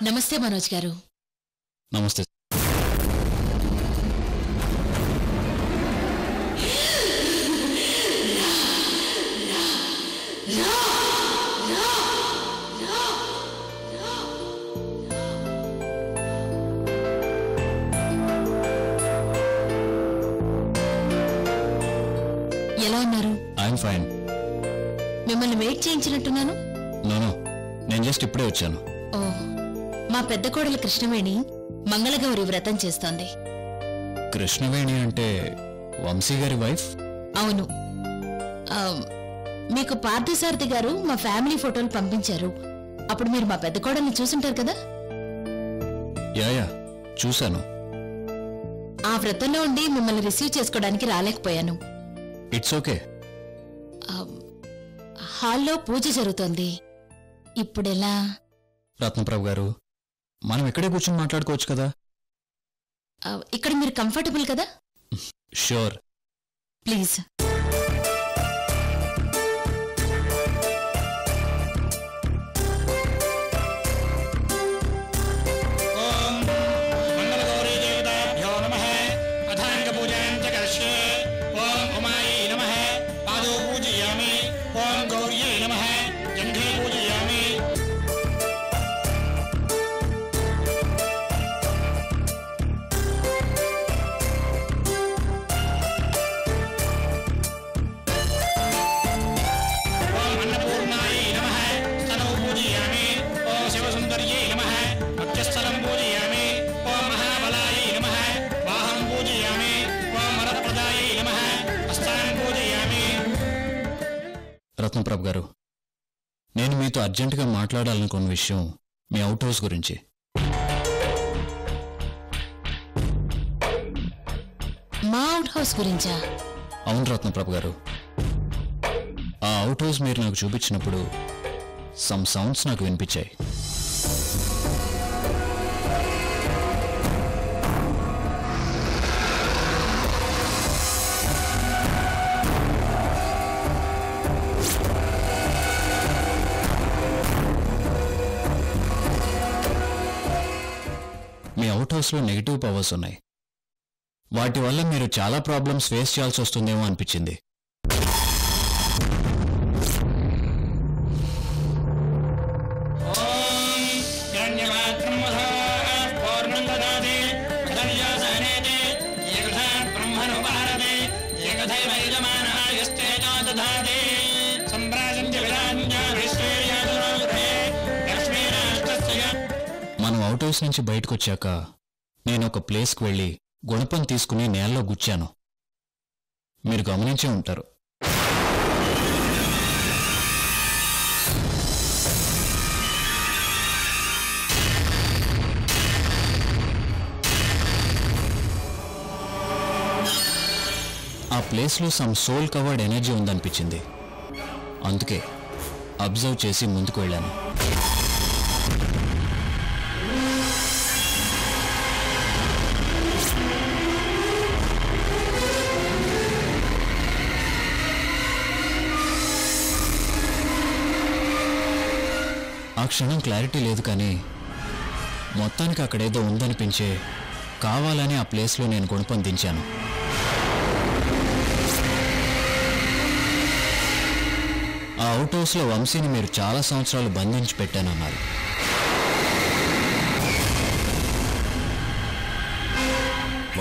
నమస్తే మనోజ్ గారు. నమస్తే. ఎలా ఉన్నారు? I'm fine. మిమ్మల్ని వెయిట్ చేయించినట్టున్నాను. నో, నేను జస్ట్ ఇప్పుడే వచ్చాను. ఓ, మా పెద్ద కోడలు కృష్ణవేణి మంగళగౌరి వ్రతం చేస్తోంది. కృష్ణవేణి అంటే వంశీ గారి వైఫ్? అవును. మీకు పార్థసారథి గారు మా ఫ్యామిలీ ఫోటోలు పంపించారు. అప్పుడు మీరు మా పెద్ద కోడల్ని చూసుంటారు కదా? యా, చూశాను. ఆ వ్రతంలో ఉండి మిమ్మల్ని రిసీవ్ చేసుకోవడానికి రాలేకపోయాను. It's okay. హాల్లో పూజ జరుగుతోంది. ఇప్పుడెలా? రత్నప్రభు గారు, మనం ఇక్కడే కూర్చొని మాట్లాడుకోవచ్చు కదా? ఇక్కడ మీరు కంఫర్టబుల్ కదా? షూర్. ప్లీజ్. రత్నప్రభు గారు, నేను మీతో అర్జెంటుగా మాట్లాడాలనుకున్న విషయం మీ అవుట్ హౌస్ గురించి. మా అవుట్ హౌస్ గురించా? అవును రత్నప్రభు గారు, ఆ అవుట్ హౌస్ మీరు నాకు చూపించినప్పుడు సమ్ సౌండ్స్ నాకు వినిపించాయి. మీ అవుట్ హౌస్లో నెగిటివ్ పవర్స్ ఉన్నాయి. వాటి వల్ల మీరు చాలా ప్రాబ్లమ్స్ ఫేస్ చేయాల్సి వస్తుందేమో అనిపించింది. మనం అవుట్ హౌస్ నుంచి బయటకు వచ్చాక నేను ఒక ప్లేస్కి వెళ్ళి గుణపం తీసుకుని నేలలో గుచ్చాను. మీరు గమనించే ఉంటారు. ఆ ప్లేస్లో సమ్ సోల్ కవర్డ్ ఎనర్జీ ఉందనిపించింది. అందుకే అబ్జర్వ్ చేసి ముందుకు వెళ్ళాను. ఆ క్షణం క్లారిటీ లేదు, కానీ మొత్తానికి అక్కడేదో ఉందనిపించే కావాలని ఆ ప్లేస్లో నేను గుణపం దించాను. ఆ అవుట్ హౌస్లో వంశీని మీరు చాలా సంవత్సరాలు బంధించి పెట్టానన్నారు.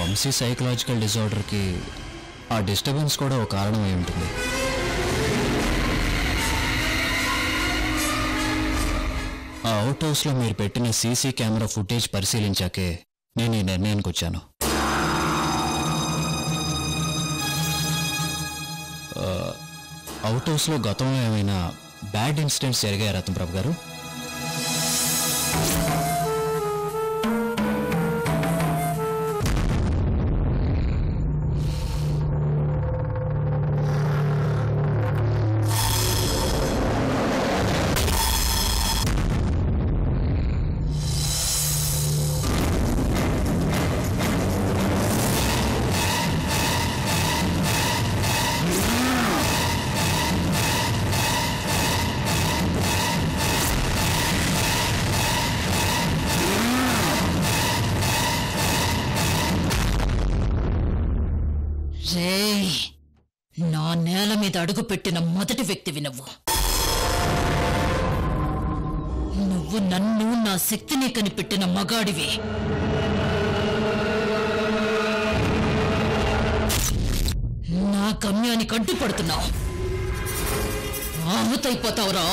వంశీ సైకలాజికల్ డిజార్డర్కి ఆ డిస్టర్బెన్స్ కూడా ఒక కారణం అయి ఉంటుంది. ఆ అవుట్ హౌస్లో మీరు పెట్టిన సీసీ కెమెరా ఫుటేజ్ పరిశీలించాకే నేను ఈ నిర్ణయానికి వచ్చాను. అవుట్ హౌస్లో గతంలో ఏమైనా బ్యాడ్ ఇన్సిడెంట్స్ జరిగాయి రత్నప్రభు గారు? రేయ్, నా నేల మీద అడుగుపెట్టిన మొదటి వ్యక్తివి నువ్వు. నువ్వు నన్ను, నా శక్తిని కనిపెట్టిన మగాడివి. నా గమ్యానికి అడ్డుపడుతున్నావు. ఆహుతైపోతావురా.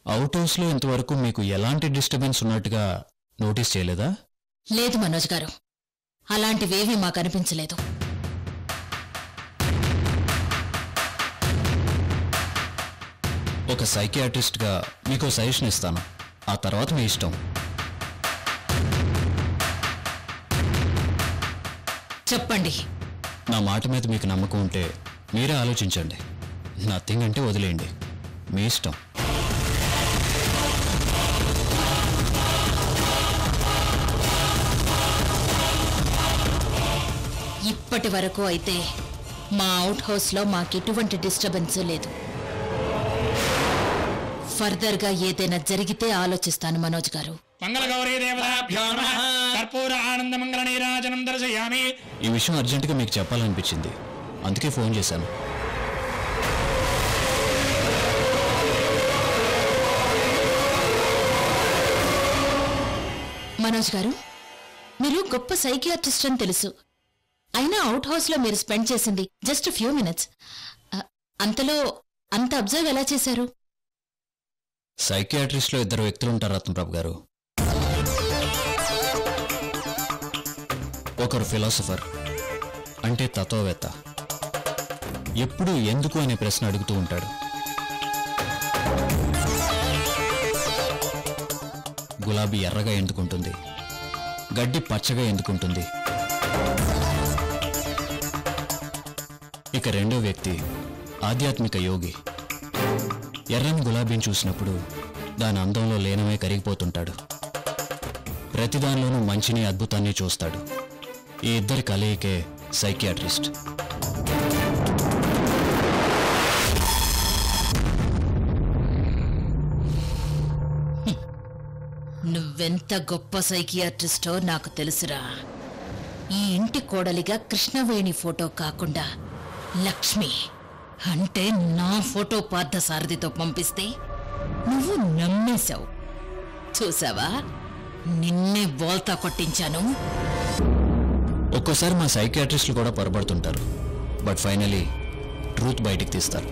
అవుట్ హౌస్లో ఇంతవరకు మీకు ఎలాంటి డిస్టర్బెన్స్ ఉన్నట్టుగా నోటీస్ చేయలేదా? లేదు మనోజ్ గారు, అలాంటివేవీ మాకు అనిపించలేదు. ఒక సైకియాట్రిస్ట్గా మీకు సజెషన్ ఇస్తాను, ఆ తర్వాత మీ ఇష్టం. చెప్పండి. నా మాట మీద మీకు నమ్మకం ఉంటే మీరే ఆలోచించండి. నథింగ్ అంటే వదిలేయండి, మీ ఇష్టం. ఇప్పటి వరకు అయితే మా అవుట్ హౌస్లో మాకెటువంటి డిస్టర్బెన్స్ లేదు. ఫర్దర్గా ఏదైనా జరిగితే ఆలోచిస్తాను మనోజ్ గారు. మంగళగౌరీ దేవతాభ్యో నమః. కర్పూర ఆనంద మంగళ నీరాజనం దర్శయామి. ఈ విషయం అర్జెంటుగా మీకు చెప్పాలనిపించింది, అందుకే ఫోన్ చేశాను. మనోజ్ గారు, మీరు గొప్ప సైకియాట్రిస్ట్ అని తెలుసు. అయినా అవుట్ హౌస్లో మీరు స్పెండ్ చేసింది జస్ట్ ఫ్యూ మినిట్స్. అంతలో అంత అబ్జర్వ్ ఎలా చేశారు? సైకియాట్రిస్ట్లో ఇద్దరు వ్యక్తులు ఉంటారు రత్నప్రభు గారు. ఒకరు ఫిలాసఫర్, అంటే తత్వవేత్త. ఎప్పుడూ ఎందుకు అనే ప్రశ్న అడుగుతూ ఉంటాడు. గులాబీ ఎర్రగా ఎందుకుంటుంది, గడ్డి పచ్చగా ఎందుకుంటుంది. ఇక రెండో వ్యక్తి ఆధ్యాత్మిక యోగి. ఎర్రని గులాబీని చూసినప్పుడు దాని అందంలో లీనమై కరిగిపోతుంటాడు. ప్రతిదానిలోనూ మంచిని, అద్భుతాన్ని చూస్తాడు. ఈ ఇద్దరి కలయికే సైకియాట్రిస్ట్. నువ్వెంత గొప్ప సైకియాట్రిస్టో నాకు తెలుసురా. ఈ ఇంటి కోడలిగా కృష్ణవేణి ఫోటో కాకుండా లక్ష్మి అంటే నా ఫోటో పార్థసారథితో పంపిస్తే నువ్వు నమ్మేశావు. చూసావా, నిన్నే బోల్తా కొట్టించాను. ఒక్కోసారి మా సైకియాట్రిస్టులు కూడా పొరపడుతుంటారు, బట్ ఫైనలీ ట్రూత్ బయటికి తీస్తారు.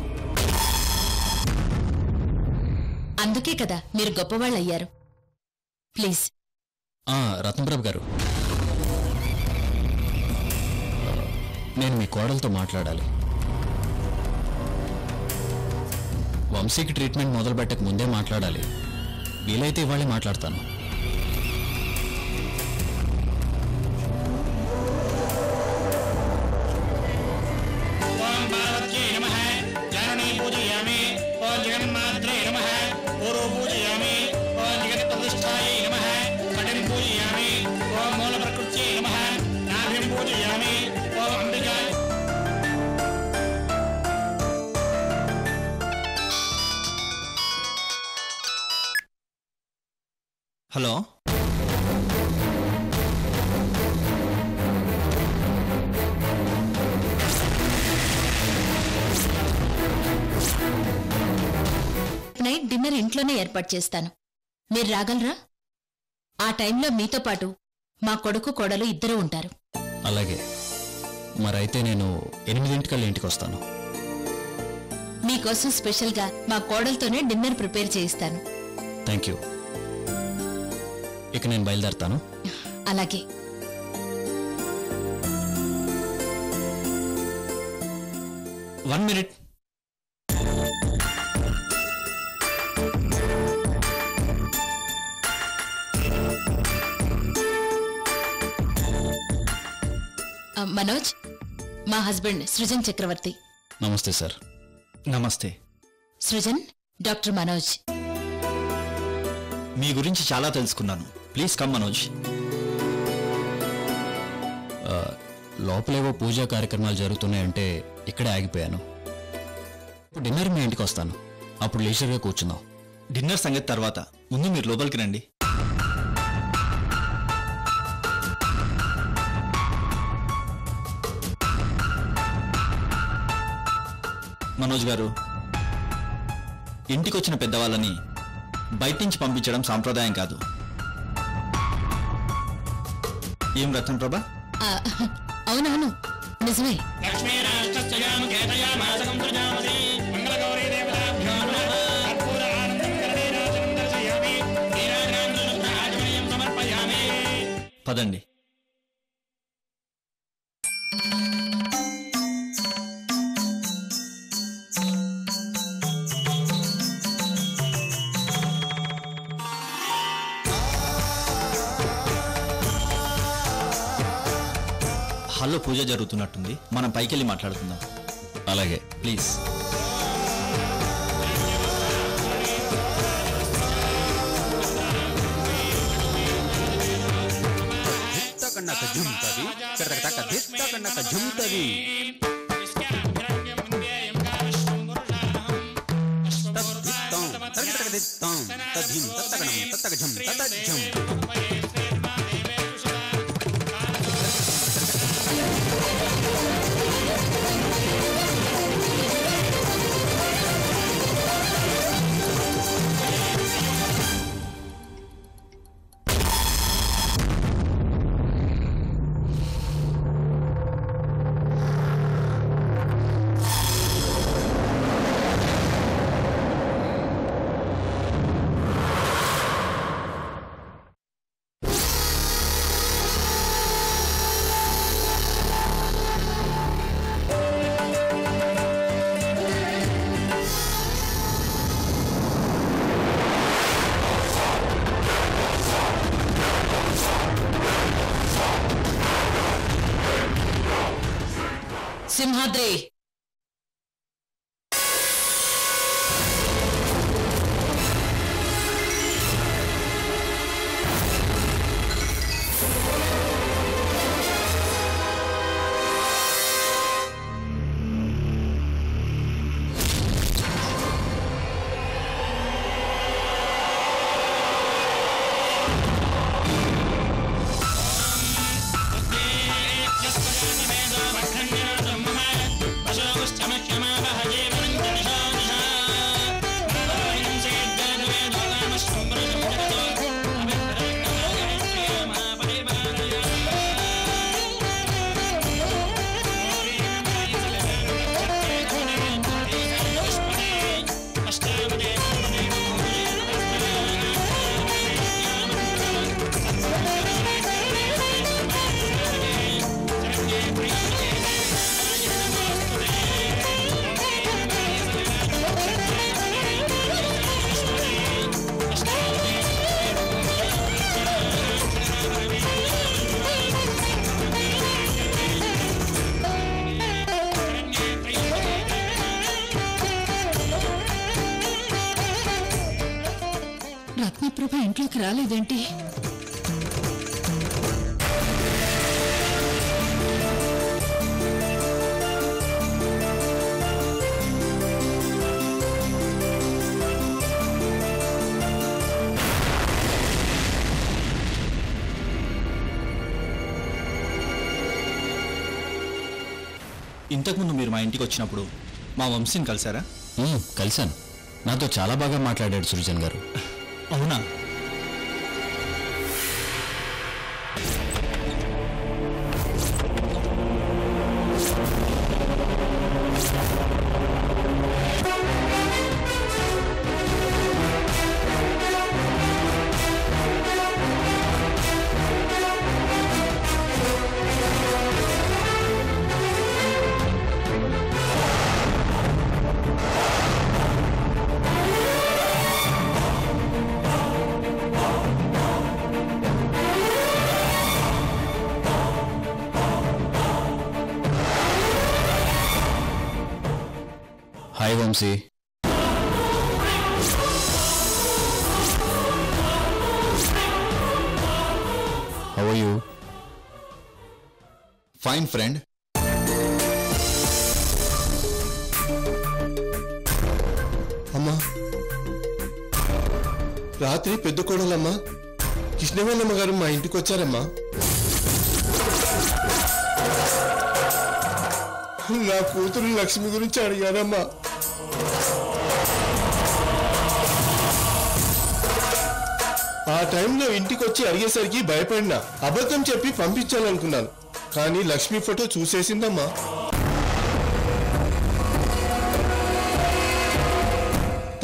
అందుకే కదా మీరు గొప్పవాళ్ళు అయ్యారు. ప్లీజ్. రత్నప్రభు గారు, నేను మీ కోడలతో మాట్లాడాలి. వంశీకి ట్రీట్మెంట్ మొదలు పెట్టక ముందే మాట్లాడాలి. వీలైతే ఇవాళే మాట్లాడతాను. ఓం పార్వత్యై నమః. జననీ పూజయామి. ఓం జగన్మాత్రే నమః. పూర్వ పూజయామి. ఓం జగత్ ప్రతిష్ఠాయై నమః. కటిం పూజయామి. ఓం మూల ప్రకృత్యై నమః. నాభిం పూజయామి. ఓం అంబికా. హలో, నైట్ డిన్నర్ ఇంట్లోనే ఏర్పాటు చేస్తాను. మీరు రాగలరా? ఆ టైంలో మీతో పాటు మా కొడుకు కోడలు ఇద్దరూ ఉంటారు. అలాగే, మరైతే నేను 8 ఇంటికి వస్తాను. మీకోసం స్పెషల్గా మా కోడలతోనే డిన్నర్ ప్రిపేర్ చేయిస్తాను. Thank you. ఇక నేను బయలుదేరతాను. అలాగే. One minute. మనోజ్, మా హస్బెండ్ సృజన్ చక్రవర్తి. నమస్తే సార్. నమస్తే. సృజన్, డాక్టర్ మనోజ్. మీ గురించి చాలా తెలుసుకున్నాను. Please come Manoj. లోపలేవో పూజా కార్యక్రమాలు జరుగుతున్నాయంటే ఇక్కడే ఆగిపోయాను. ఇప్పుడు డిన్నర్ మీ ఇంటికి వస్తాను, అప్పుడు లీజర్గా కూర్చుందాం. డిన్నర్ సంగతి తర్వాత, ముందు మీరు లోపలికి రండి. మనోజ్ గారు, ఇంటికొచ్చిన పెద్దవాళ్ళని బయట నుంచి పంపించడం సాంప్రదాయం కాదు. ఏం రత్న ప్రభా? అవునవును, నిజమే. పదండి. హాల్లో పూజ జరుగుతున్నట్టుంది, మనం పైకెళ్ళి మాట్లాడుకుందాం. అలాగే, ప్లీజ్. సింహాద్రి, రత్నప్రభ ఇంట్లోకి రాలేదేంటి? ఇంతకుముందు మీరు మా ఇంటికి వచ్చినప్పుడు మా వంశీని కలిశారా? కలిశాను. నాతో చాలా బాగా మాట్లాడాడు సృజన్ గారు. అవునా? Hi Vamsi. How are you? Fine friend. అమ్మా, రాత్రి పెద్ద కోడలమ్మా కృష్ణవేణమ్మ గారు మా ఇంటికి వచ్చారమ్మా. నా కూతురు లక్ష్మి గురించి అడిగారమ్మా. ఆ టైంలో ఇంటికి వచ్చి అడిగేసరికి భయపడినా అబద్ధం చెప్పి పంపించాలనుకున్నాను. కానీ లక్ష్మి ఫోటో చూసేసిందమ్మా.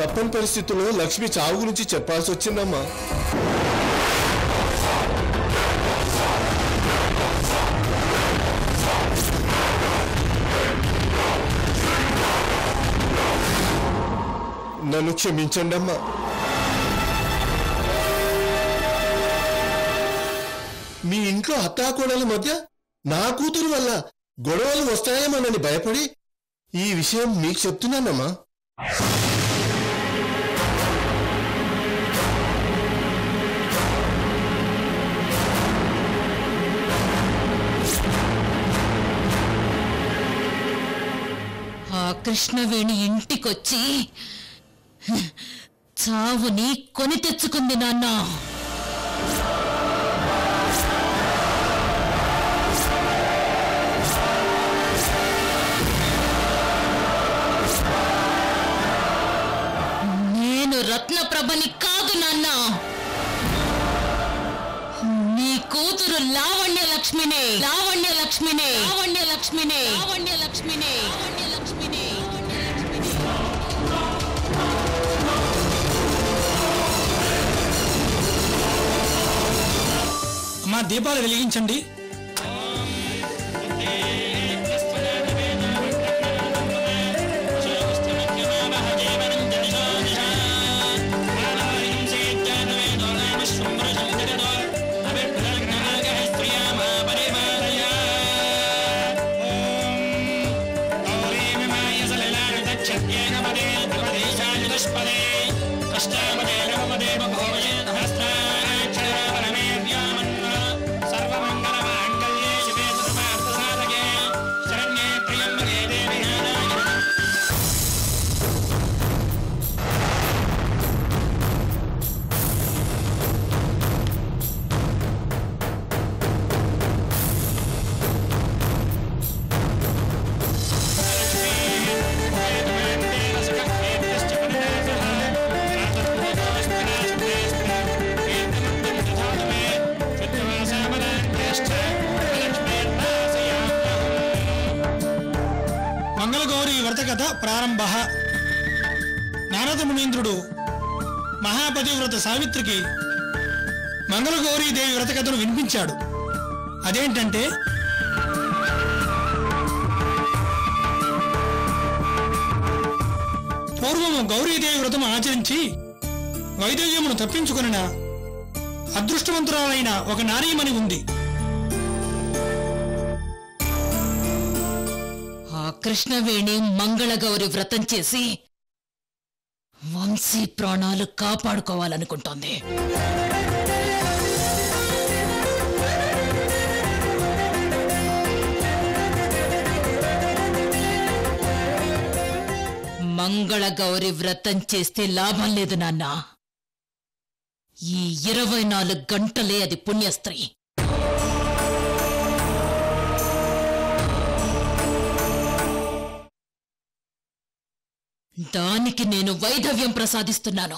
తప్పని పరిస్థితుల్లో లక్ష్మి చావు గురించి చెప్పాల్సి వచ్చిందమ్మా. నన్ను క్షమించండి అమ్మా. మీ ఇంట్లో అత్తాకోడల మధ్య నా కూతురు వల్ల గొడవలు వస్తాయేమోనని భయపడి ఈ విషయం మీకు చెప్తున్నానమ్మా. ఆ కృష్ణవేణి ఇంటికొచ్చి చావుని కొని తెచ్చుకుంది నాన్న. నేను రత్నప్రభని కాదు నాన్న, నీ కూతురు లావణ్య లక్ష్మిని. లావణ్య లక్ష్మిని. లావణ్య లక్ష్మిని. లావణ్య లక్ష్మిని. లావణ్య లక్ష్మిని. అమ్మా, దీపాలు వెలిగించండి. మంగళగౌరి వ్రతకథ ప్రారంభ. నారద మునీంద్రుడు మహాపతివ్రత సావిత్రికి మంగళగౌరీదేవి వ్రతకథను వినిపించాడు. అదేంటంటే, పూర్వము గౌరీదేవి వ్రతము ఆచరించి వైదవ్యమును తప్పించుకొనిన అదృష్టవంతురాలైన ఒక నారీమణి ఉంది. కృష్ణవేణి మంగళగౌరి వ్రతం చేసి వంశీ ప్రాణాలు కాపాడుకోవాలనుకుంటోంది. మంగళగౌరి వ్రతం చేస్తే లాభం లేదు నాన్న. ఈ 24 గంటలే అది పుణ్యస్త్రీ. దానికి నేను వైధవ్యం ప్రసాదిస్తున్నాను.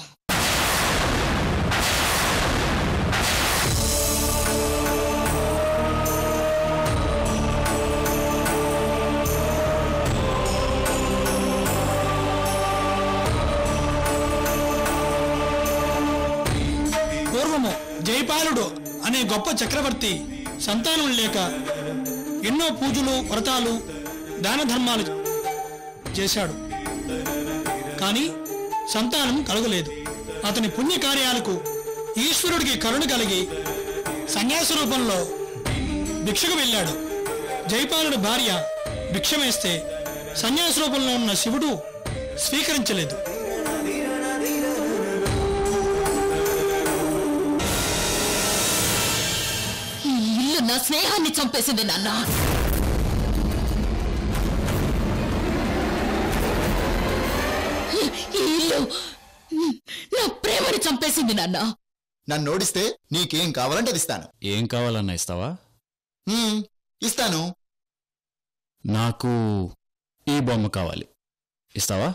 పూర్వము జైపాలుడు అనే గొప్ప చక్రవర్తి సంతానం లేక ఎన్నో పూజలు, వ్రతాలు, దాన ధర్మాలు చేశాడు. కానీ సంతానం కలగలేదు. అతని పుణ్యకార్యాలకు ఈశ్వరుడికి కరుణ కలిగి సన్యాస రూపంలో భిక్షకు వెళ్ళాడు. జైపాలుడి భార్య భిక్షమేస్తే సన్యాస రూపంలో ఉన్న శివుడు స్వీకరించలేదు. ఈ ఇల్లు నా స్నేహాన్ని చంపేసింది నాన్న. ఇల్లు నా ప్రేమని చంపేసింది నాన్న. నన్ను ఓడిస్తే నీకేం కావాలంటే అది ఇస్తాను. ఏం కావాలన్నా ఇస్తావా? ఇస్తాను. నాకు ఈ బొమ్మ కావాలి, ఇస్తావా?